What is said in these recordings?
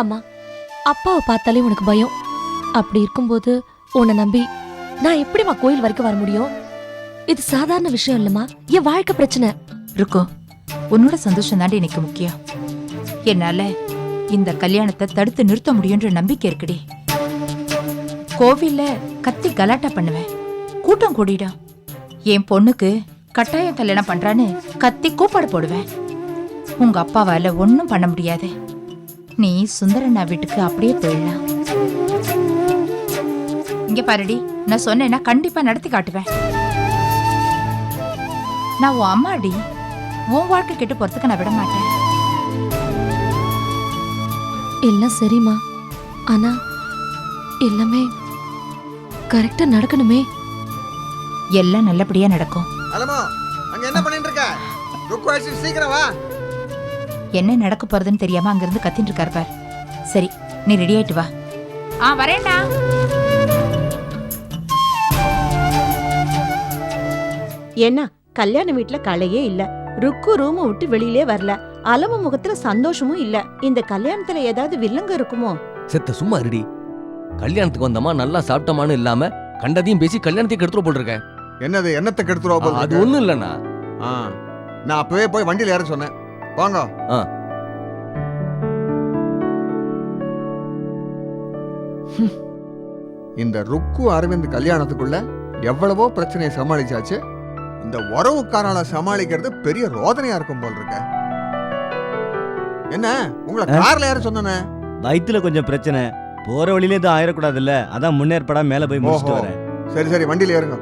அம்மா, அப்பாவை பார்த்தாலே உனக்கு பயம். அப்படி இருக்கும்போது உன்னை நம்பி நான் எப்படிமா கோயில் வரைக்கும் வர முடியும்? இது சாதாரண விஷயம் இல்லம்மா, என் வாழ்க்கை பிரச்சனை. இருக்கோ, உன்னோட சந்தோஷம் தாண்டி எனக்கு முக்கியம். என்னால இந்த கல்யாணத்தை தடுத்து நிறுத்த முடியும்ன்ற நம்பிக்கை இருக்குடி. கோவில்ல கத்தி கலாட்டா பண்ணுவேன், கூட்டம் கூடிடும். என் பொண்ணுக்கு கட்டாயம் கல்யாணம் பண்றான்னு கத்தி கூப்பாடு போடுவேன். உங்க அப்பாவால ஒன்னும் பண்ண முடியாது. நீ சுந்தரண்ணா வீட்டுக்கு அப்படியே போயிடலாம். இங்க பாருடி, நான் சொன்னேன்னா கண்டிப்பா நடத்தி காட்டுவேன். நான் உன் அம்மாடி, உன் வாழ்க்கை கெட்டு போறதுக்கு நான் விட மாட்டேன். எல்லாம் சரிம்மா, ஆனா எல்லாமே கரெக்டா நடக்கணுமே. எல்லாம் நல்லபடியா நடக்கும். அலமோ, அங்க என்ன பண்ணிட்டு இருக்க? ருக்கு சீக்கிரம் வா. என்ன நடக்க போறதுன்னு தெரியாம அங்க இருந்து கத்திட்டு இருக்காரு பார். சரி, நீ ரெடி ஆயிட்டு வா. வரேன்டா. என்ன கல்யாண வீட்டுல கலையே இல்ல. ருக்கு ரூமை விட்டு வெளியிலே வரல. அலம முகத்துல சந்தோஷமும் இல்ல. இந்த கல்யாணத்துல ஏதாவது வில்லங்க இருக்குமோ? செத்த சும்மா இருடி. கல்யாணத்துக்கு வந்தமா நல்லா சாப்பிட்டமான்னு இல்லாம கண்டதையும் பேசி கல்யாணத்தை கெடுத்துற போல் இருக்க. என்னது என்னத்தை கெடுத்துருவா போல்? அது ஒண்ணும் இல்லண்ணா. நான் அப்பவே போய் வண்டியில ஏற சொன்னேன். வாங்க. இந்த ருக்கு அரவிந்த் கல்யாணத்துக்குள்ள எவ்வளவோ பிரச்சனையை சமாளிச்சாச்சு. இந்த உறவுக்காரால சமாளிக்கிறது பெரிய ரோதனையா இருக்கும் போல் இருக்க. என்ன உங்களை கார்ல யாரும் சொன்னே? வயிற்றுல கொஞ்சம் பிரச்சனை, போற வழியிலே எதுவும் ஆயிடக்கூடாதுல்ல, அதான் முன்னேற்படா மேல போய் முடிச்சுட்டு வரேன். சரி சரி, வண்டியில ஏறுங்க.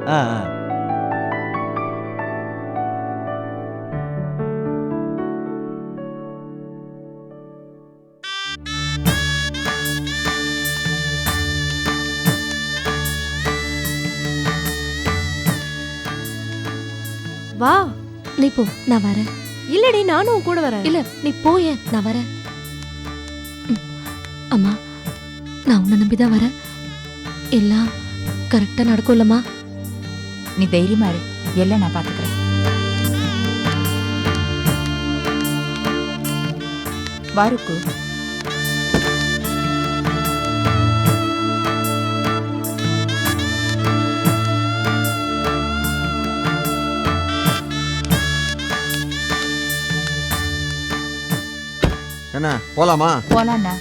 வா, நீ போ, நான் வரேன். இல்லடி, நானும் கூட வரேன். இல்ல, நீ போய, நான் வரேன். அம்மா, நான் உன்னை நம்பிதான் வரேன். எல்லாம் கரெக்டா நடக்கும் இல்லம்மா? நீ தைரியமா இரு, எல்லாம் நான் பாத்துக்கிறேன். வாருக்கு என்ன போலாமா? போலாண்ணா.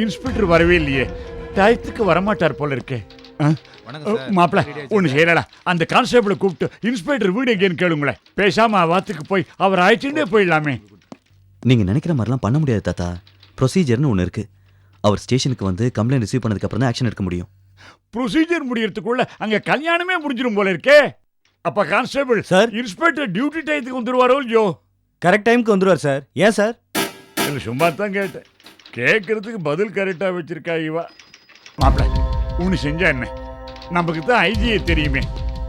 இன்ஸ்பெக்டர் வரவே இல்லையே, டயத்துக்கு வரமாட்டார் போல இருக்கே. மாப்பிள ஒண்ணு செய்யலடா, அந்த கான்ஸ்டபிளை கூப்பிட்டு இன்ஸ்பெக்டர் வீடு எங்கேன்னு கேளுங்களேன். பேசாம வாத்துக்கு போய் அவர் ஆயிடுச்சுட்டே போயிடலாமே. நீங்க நினைக்கிற மாதிரிலாம் பண்ண முடியாது தாத்தா. ப்ரொசீஜர்னு ஒன்று இருக்கு. அவர் ஸ்டேஷனுக்கு வந்து கம்ப்ளைண்ட் ரிசீவ் பண்ணதுக்கு அப்புறம் தான் ஆக்ஷன் எடுக்க முடியும். ப்ரொசீஜர் முடியறதுக்குள்ள அங்க கல்யாணமே முடிஞ்சிடும் போல இருக்கே. அப்ப கான்ஸ்டபிள் சார், இன்ஸ்பெக்டர் டியூட்டி டயத்துக்கு வந்துருவாரோ இல்லையோ? கரெக்ட் டைமுக்கு வந்துருவார் சார். ஏன் சார்? இல்லை, சும்மா தான் கேட்டேன். கேட்கறதுக்கு பதில் கரெக்டா வச்சிருக்கா இவா. மாப்பிள ஒன்று செஞ்சா என்ன, நமக்கு தான் ஐஜியை தெரியுமே.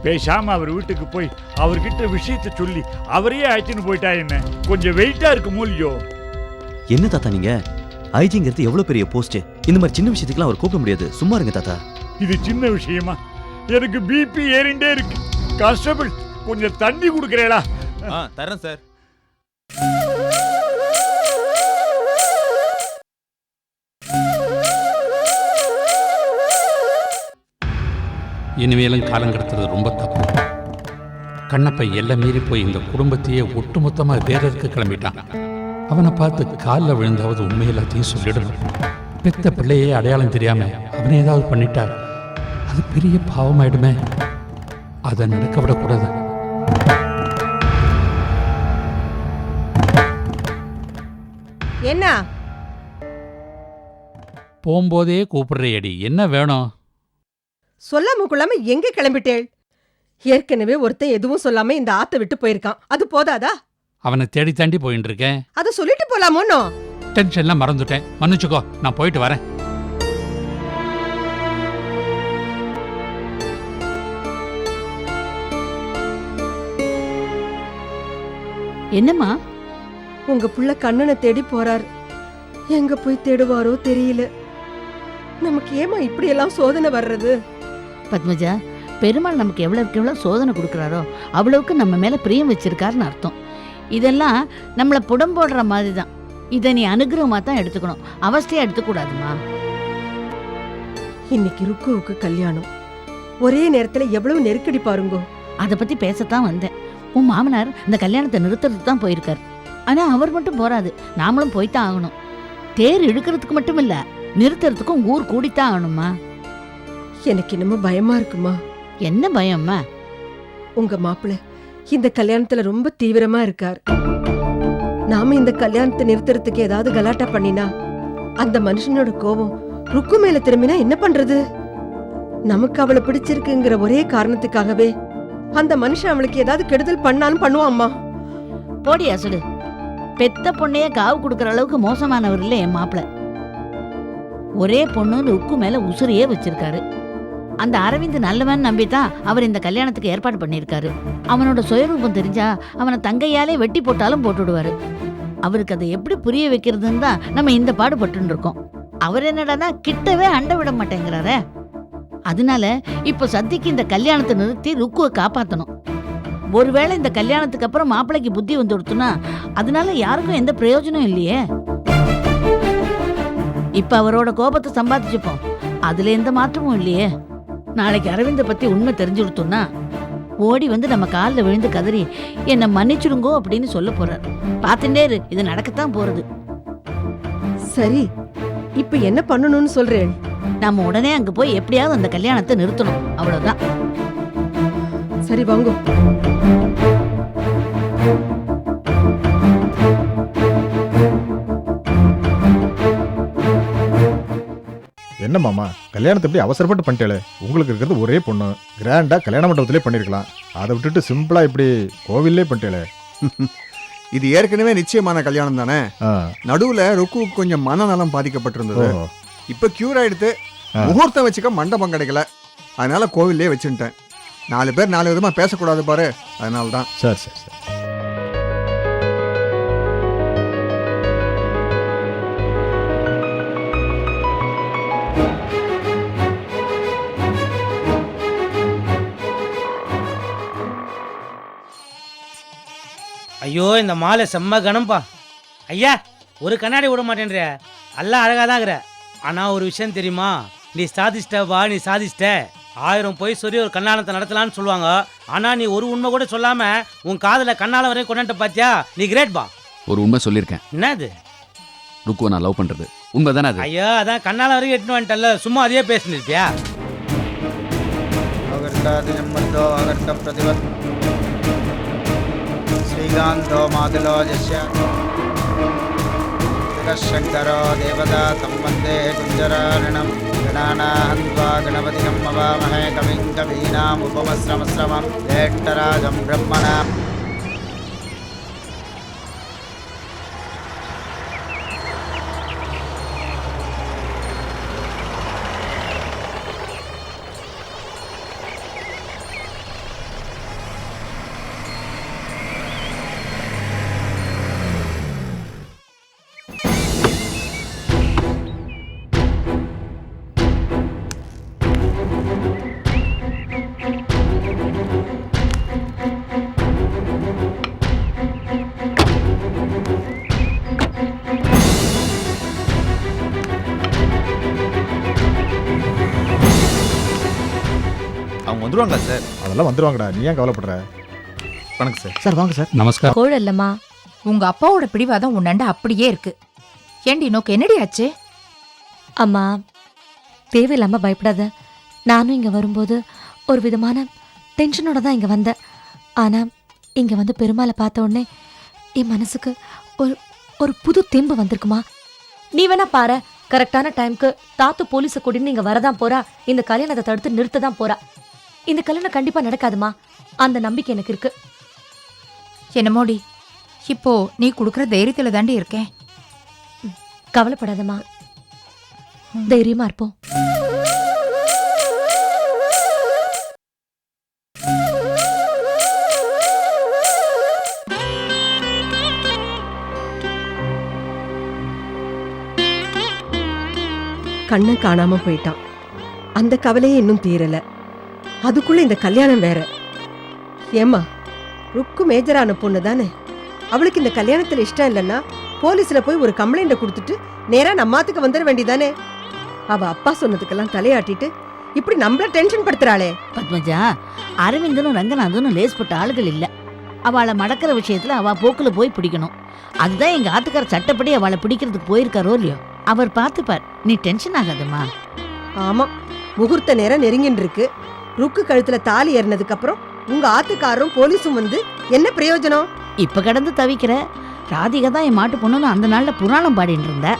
பேசாம அவர் வீட்டுக்கு போய் அவர்கிட்ட விஷயத்த சொல்லி அவரையே அழைச்சின்னு போயிட்டா என்ன? கொஞ்சம் வெயிட்டா இருக்கு மூலியோ. என்ன தாத்தா நீங்க? ஐஜிங்கிறது எவ்வளவு பெரிய போஸ்ட். இந்த மாதிரி சின்ன விஷயத்துக்குலாம் அவர் கூப்பிட முடியாது. சும்மா இருங்க தாத்தா. இது சின்ன விஷயமா? எனக்கு பிபி ஏறிண்டே இருக்கு. கான்ஸ்டபிள் கொஞ்சம் தண்ணி கொடுக்குறேடா. தரேன் சார். இனிமேலும் காலம் கடத்துறது ரொம்ப தப்பு. கண்ணப்பை எல்லாம் மீறி போய் இந்த குடும்பத்தையே ஒட்டுமொத்தமாக வேறதுக்கு கிளம்பிட்டான். அவனை பார்த்து காலில் விழுந்தாவது உண்மை எல்லாத்தையும் சொல்லிடணும். பெத்த பிள்ளையே அடையாளம் தெரியாம அவனை ஏதாவது பண்ணிட்டா அது பெரிய பாவமாயிடுமே. அதை நடக்க விடக்கூடாது. என்ன போகும்போதே கூப்பிடுறியடி, என்ன வேணும்? சொல்லாம கொள்ளாம எங்க கிளம்பிட்டேள்? ஏற்கனவே ஒருத்தன் எதுவும் சொல்லாம இந்த ஆத்த விட்டு போயிருக்கான். அது போதாதா? அவனை தேடி தாண்டி போயிட்டு இருக்கேன். அத சொல்லிட்டு போலாமோனோ? டென்ஷன்லாம் மறந்துட்டேன், மன்னிச்சுக்கோ, நான் போயிட்டு வரேன். என்னம்மா? உங்க புள்ள கண்ணனை தேடி போறார். எங்க போய் தேடுவாரோ தெரியல. நமக்கு ஏமா இப்படி எல்லாம் சோதனை வர்றது? பத்மஜா, பெருமாள் நமக்கு எவ்வளவுக்கு எவ்வளவு சோதனை கொடுக்கறாரோ அவ்வளவுக்கு நம்ம மேல பிரியம் வச்சிருக்காருன்னு அர்த்தம். இதெல்லாம் நம்மள புடம் போடுற மாதிரி தான். இதை நீ அனுகிரகமா தான் எடுத்துக்கணும், அவஸ்தையா எடுத்துக்கூடாதுமா. இன்னைக்கு ருக்குவுக்கு கல்யாணம். ஒரே நேரத்துல எவ்வளவு நெருக்கடி பாருங்கோ. அதை பத்தி பேசத்தான் வந்தேன். உன் மாமனார் இந்த கல்யாணத்தை நிறுத்துறதுக்கு தான் போயிருக்காரு. ஆனா அவர் மட்டும் போறாது, நாமளும் போய்தான் ஆகணும். தேர் இழுக்கிறதுக்கு மட்டும் இல்ல, நிறுத்துறதுக்கும் ஊர் கூடித்தான் ஆகணுமா. எனக்கு என்னமோ பயமா இருக்குமா. என்ன பயம்மா? உங்க மாப்பிள்ளை இந்த கல்யாணத்துல ரொம்ப தீவிரமா இருக்கார். நாம இந்த கல்யாணத்தை நிறுத்துறதுக்கு ஏதாவது கலாட்டா பண்ணினா அந்த மனுஷனோட கோபம் ருக்கு மேல திரும்பினா என்ன பண்றது? நமக்கு அவளை பிடிச்சிருக்குங்கிற ஒரே காரணத்துக்காகவே அந்த மனுஷன் அவளுக்கு ஏதாவது கெடுதல் பண்ணாலும் பண்ணுவாம்மா. போடி அசடு. பெத்த பொண்ணையே காவு கொடுக்கற அளவுக்கு மோசமானவர் இல்லை என் மாப்பிள்ளை. ஒரே பொண்ணு ருக்கு மேல உசுரையே வச்சிருக்காரு. அந்த அரவிந்த் நல்லவன் நம்பித்தான் அவர் இந்த கல்யாணத்துக்கு ஏற்பாடு பண்ணியிருக்காரு. அவனோட சுயரூபம் தெரிஞ்சா அவனை தங்கையாலே வெட்டி போட்டாலும் போட்டுடுவாரு. அவருக்கு அதை எப்படி புரிய வைக்கிறதுன்னு தான் நம்ம இந்த பாடுபட்டு இருக்கோம். அவர் என்னடானா கிட்டவே அண்ட விட மாட்டேங்கிறாரே. அதனால இப்ப சத்திக்கு இந்த கல்யாணத்தை நிறுத்தி ருக்குவை காப்பாத்தணும். ஒருவேளை இந்த கல்யாணத்துக்கு அப்புறம் மாப்பிள்ளைக்கு புத்தி வந்து கொடுத்துனா அதனால யாருக்கும் எந்த பிரயோஜனம் இல்லையே. இப்ப அவரோட கோபத்தை சம்பாதிச்சுப்போம், அதுல எந்த மாற்றமும் இல்லையே. நாளைக்கு அரவிந்த பத்தி உண்மை தெரிஞ்சு கொடுத்தோம்னா ஓடி வந்து நம்ம காலில் விழுந்து கதறி என்னை மன்னிச்சுடுங்கோ அப்படின்னு சொல்ல போறார். பார்த்துட்டே இரு, இது நடக்கத்தான் போறது. சரி, இப்ப என்ன பண்ணணும்னு சொல்றேன்? நம்ம உடனே அங்க போய் எப்படியாவது அந்த கல்யாணத்தை நிறுத்தணும், அவ்வளவுதான். சரி வாங்க. என்ன மாமா, கல்யாணத்தை எப்படி அவசரப்பட்டு பண்ணிட்டேளே? உங்களுக்கு இருக்கிறது ஒரே பொண்ணு, கிராண்டா கல்யாண மண்டபத்திலே பண்ணிருக்கலாம். அதை விட்டுட்டு சிம்பிளா இப்படி கோவில்லே பண்ணிட்டேளே. இது ஏற்கனவே நிச்சயமான கல்யாணம் தானே. நடுவுல ருக்குவுக்கு கொஞ்சம் மனநலம் பாதிக்கப்பட்டிருந்தது. இப்ப கியூர் ஆயிடுத்து. முகூர்த்தம் வச்சுக்க மண்டபம் கிடைக்கல, அதனால கோவில்லே வச்சுட்டேன். 4 பேர் 4 விதமா பேசக்கூடாது பாரு, அதனால தான். சரி சரி சரி. ஐயோ, இந்த மாலை செம்ம கணம்பா. ஐயா, ஒரு கண்ணாடி விட மாட்டேன்ற. எல்லாம் அழகாக தான் இருக்கிற. ஆனால் ஒரு விஷயம் தெரியுமா? நீ சாதிச்சிட்டவா, நீ சாதிச்சிட்ட. 1000 பொய் சொல்லி ஒரு கல்யாணத்தை நடத்தலான்னு சொல்லுவாங்க. ஆனால் நீ ஒரு உண்மை கூட சொல்லாமல் உன் காதில் கண்ணால வரையும் கொண்டாட்ட பாத்தியா, நீ கிரேட் பா. ஒரு உண்மை சொல்லியிருக்கேன். என்னது? ருக்குவை நான் லவ் பண்ணுறது உண்மை தானே அது? ஐயோ, அதான் கண்ணால வரைக்கும் எட்டுன்னு வந்துட்டல, சும்மா அதையே பேசினிருப்பியா? श्रीकांतो मातुलो यस्य शंकरो देवता तं वन्दे कुञ्जरारणं गणानाहन्त्वा गणपतिं नमामहे कविं कवीनामुपमस्रमस्रमं ज्येष्ठराजं ब्रह्मणा. அவங்க வந்துருவாங்களா சார்? அதெல்லாம் வந்துருவாங்கடா, நீ ஏன் கவலைப்படுற? வணக்கம் சார். சார் வாங்க சார். நமஸ்காரம். கோழ இல்லம்மா. உங்க அப்பாவோட பிடிவாதம் உன்னாண்ட அப்படியே இருக்கு. ஏண்டி நோக்கு என்னடி ஆச்சு? அம்மா, தேவையில்லாம பயப்படாத. நானும் இங்க வரும்போது ஒரு விதமான டென்ஷனோட தான் இங்க வந்தேன். ஆனா இங்க வந்து பெருமாளை பார்த்த உடனே என் மனசுக்கு ஒரு ஒரு புது தெம்பு வந்திருக்குமா. நீ வேணா பாரு, கரெக்டான டைம்க்கு தாத்து போலீஸ கூட்டின்னு இங்க வரதான் போறா. இந்த கல்யாணத்தை தடுத்து நிறுத்ததான் போறா. இந்த கல்யாணம் கண்டிப்பா நடக்காதுமா. அந்த நம்பிக்கை எனக்கு இருக்கு. என்னமோடி, இப்போ நீ குடுக்கற தைரியத்துல தாண்டி இருக்கேன். கவலைப்படாதம்மா, தைரியமா இருப்போம். கண்ணை காணாம போயிட்டான். அந்த கவலையே இன்னும் தீரல. அதுக்குள்ள இந்த கல்யாணம் வேற. ஏம்மா, ருக்கு மேஜரான பொண்ணு தானே. அவளுக்கு இந்த கல்யாணத்துல இஷ்டம் இல்லைன்னா போலீஸ்ல போய் ஒரு கம்ப்ளைண்ட கொடுத்துட்டு நேரா நம்மாத்துக்கு வந்துட வேண்டியதானே. அவ அப்பா சொன்னதுக்கெல்லாம் தலையாட்டிட்டு இப்படி நம்மள டென்ஷன் படுத்துறாளே. பத்மஜா, அரவிந்தனும் ரங்கநாதனும் லேஸ்பட்ட ஆளுகள் இல்ல. அவளை மடக்கிற விஷயத்துல அவ போக்குல போய் பிடிக்கணும். அதுதான் எங்க ஆத்துக்கார சட்டப்படி அவளை பிடிக்கிறதுக்கு போயிருக்காரோ இல்லையோ. அவர் பார்த்துப்பார், நீ டென்ஷன் ஆகாதம்மா. ஆமா, முகூர்த்த நேரம் நெருங்கின்னு இருக்கு. ருக்கு கழுத்துல தாலி ஏறினதுக்கு அப்புறம் உங்க ஆத்துக்காரரும் போலீஸும் வந்து என்ன பிரயோஜனம்? இப்ப கடந்து தவிக்கிற ராதிகா தான் என் மாட்டு பொண்ணுன்னு அந்த நாள்ல புராணம் பாடிட்டு இருந்த.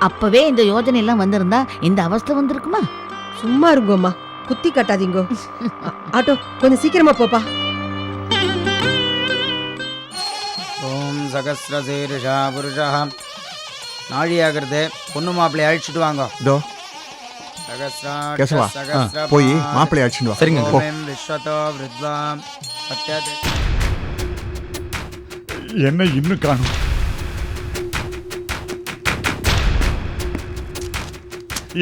அப்பவே இந்த யோஜனை எல்லாம் வந்திருந்தா இந்த அவஸ்தை வந்திருக்குமா? சும்மா இருங்கோம்மா, குத்தி காட்டாதீங்கோ. ஆட்டோ, கொஞ்சம் சீக்கிரமா போப்பா. ஓம் சகஸ்ரசீர்ஷா புருஷா. நாழியாகிறது, பொண்ணு மாப்பிள்ளை அழிச்சிட்டு வாங்க. இதோ கேசவா, போய் மாப்பிள்ளை அடிச்சுட்டு வா. சரிங்க, போ. விஸ்வதோ விருத்வாம் அத்யதி. என்ன இன்னும் காணும்?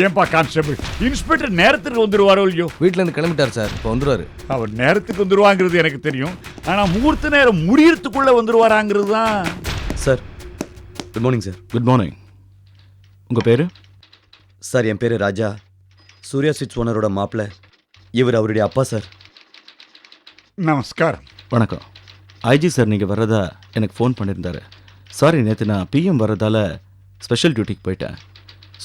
ஏன்பா கான்ஸ்டபிள், இன்ஸ்பெக்டர் நேரத்துக்கு வந்துருவாரோ இல்லையோ? வீட்ல இருந்து கிளம்பிட்டார் சார், இப்போ வந்துருவாரு. அவர் நேரத்துக்கு வந்துருவாங்கிறது எனக்கு தெரியும். ஆனா முகூர்த்த நேரம் முடியறதுக்குள்ள வந்துருவாராங்கிறது தான். Sir, good morning sir. Good morning. உங்கள் பேர்? சார், என் பேர் ராஜா, சூர்யா ஸ்வீட்ஸ் ஓனரோட மாப்பிள்ளை. இவர் அவருடைய அப்பா சார். நமஸ்காரம். வணக்கம். ஐஜி சார் நீங்கள் வர்றதா எனக்கு ஃபோன் பண்ணியிருந்தாரு. சாரி, நேற்று நான் பிஎம் வர்றதால ஸ்பெஷல் டியூட்டிக்கு போயிட்டேன்.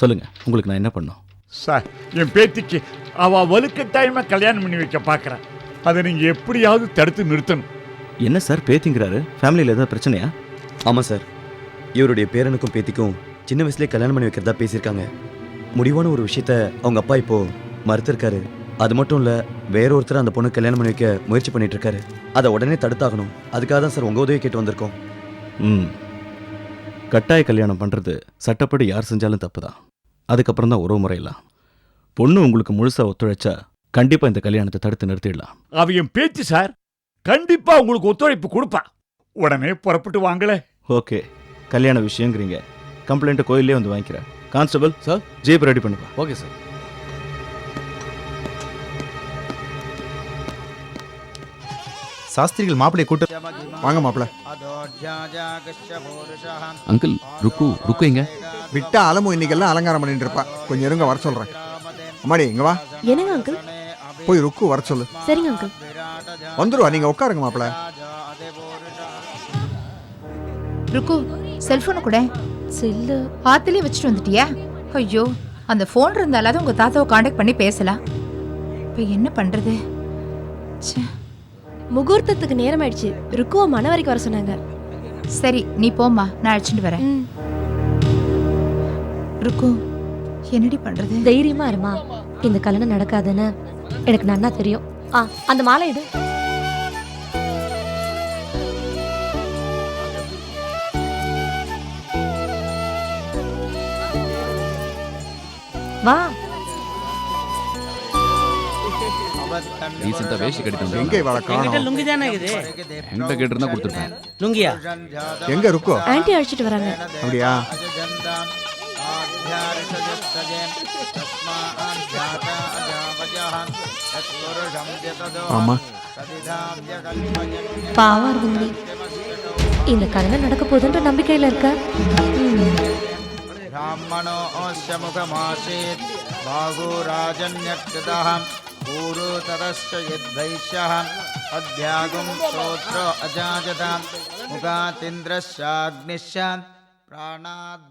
சொல்லுங்கள், உங்களுக்கு நான் என்ன பண்ணோம்? சார், என் பேத்திக்கு அவ வலுக்கட்டாயமா கல்யாணம் பண்ணி வைக்க பார்க்குறேன். அதை நீங்கள் எப்படியாவது தடுத்து நிறுத்தணும். என்ன சார் பேத்திங்கிறாரு? ஃபேமிலியில் ஏதாவது பிரச்சனையா? ஆமாம் சார், இவருடைய பேரனுக்கும் பேத்திக்கும் சின்ன வயசுலேயே கல்யாணம் பண்ணி வைக்கிறதா பேசியிருக்காங்க. முடிவான ஒரு விஷயத்த அவங்க அப்பா இப்போ மறுத்திருக்காரு. அது மட்டும் இல்லை, வேற ஒருத்தர் அந்த பொண்ணு கல்யாணம் பண்ணி வைக்க முயற்சி பண்ணிட்டு இருக்காரு. அதை உடனே தடுத்தாகணும். அதுக்காக தான் சார் உங்கள் உதவி கேட்டு வந்திருக்கோம். கட்டாய கல்யாணம் பண்ணுறது சட்டப்படி யார் செஞ்சாலும் தப்பு தான். அதுக்கப்புறம் தான் உறவு முறையெல்லாம். பொண்ணு உங்களுக்கு முழுசாக ஒத்துழைச்சா கண்டிப்பாக இந்த கல்யாணத்தை தடுத்து நிறுத்திடலாம். அவ என் பேச்சு சார், கண்டிப்பா உங்களுக்கு ஒத்துழைப்பு கொடுப்பா. உடனே புறப்பட்டு வாங்களே. ஓகே, கல்யாண விஷயங்கிறீங்க. கம்ப்ளைண்ட்டை கோயிலே வந்து வாங்கிக்கிறேன். கான்ஸ்டபிள் சார், ஜீப் ரெடி பண்ணுப்பா. Okay sir. சாஸ்திரிகள் மாப்பிள்ளையை கூட்டு வாங்க மாப்பிள்ளை. அங்கிள், ருக்கு எங்க? விட்டா அலமு இன்னைக்கெல்லாம் அலங்காரம் பண்ணிட்டு இருப்பா. கொஞ்சம் இருங்க, வர சொல்றேன். அம்மாடி, இங்க வா. என்னங்க அங்கிள்? போய் ருக்கு வர சொல்லு. சரிங்க அங்கிள். வந்துருவா, நீங்க உட்காருங்க மாப்பிள்ளை. ருக்கு, செல்போனை கூட. செல்லு ஆத்திலே வச்சுட்டு வந்துட்டியா? ஐயோ, அந்த ஃபோன் இருந்தாலாவது உங்க தாத்தாவை காண்டாக்ட் பண்ணி பேசலாம். இப்போ என்ன பண்றது? முகூர்த்தத்துக்கு நேரம் ஆயிடுச்சு. ருக்குவ மணவரைக்கு வர சொன்னாங்க. சரி, நீ போம்மா, நான் அழைச்சிட்டு வரேன். ருக்கு, என்னடி பண்றது? தைரியமா இருமா, இந்த கல்யாணம் நடக்காதுன்னு எனக்கு நன்னா தெரியும். அந்த மாலை எடு. வா. ரீசெண்டாக வேஷ்டி கட்டிட்டு எங்க இவளை காணோம்? லுங்கி தானே இது. என்கிட்ட கேட்டிருந்தா கொடுத்துருப்பேன். லுங்கியா? எங்க ருக்கு? ஆன்ட்டி அழைச்சிட்டு வராங்க. அப்படியா? ஆமா, பாவம் அரவிந்தி, இந்த கல்யாணம் நடக்க போகுதுன்ற நம்பிக்கையில இருக்க. ब्राह्मणोऽस्य मुखमासीत् बाहुराजन्यकृतः पूरो ततश्च यद्वैश्यः अध्यागुं श्रोत्रो अजाजत मुखातिन्द्रश्चाग्निश्च प्राणाद्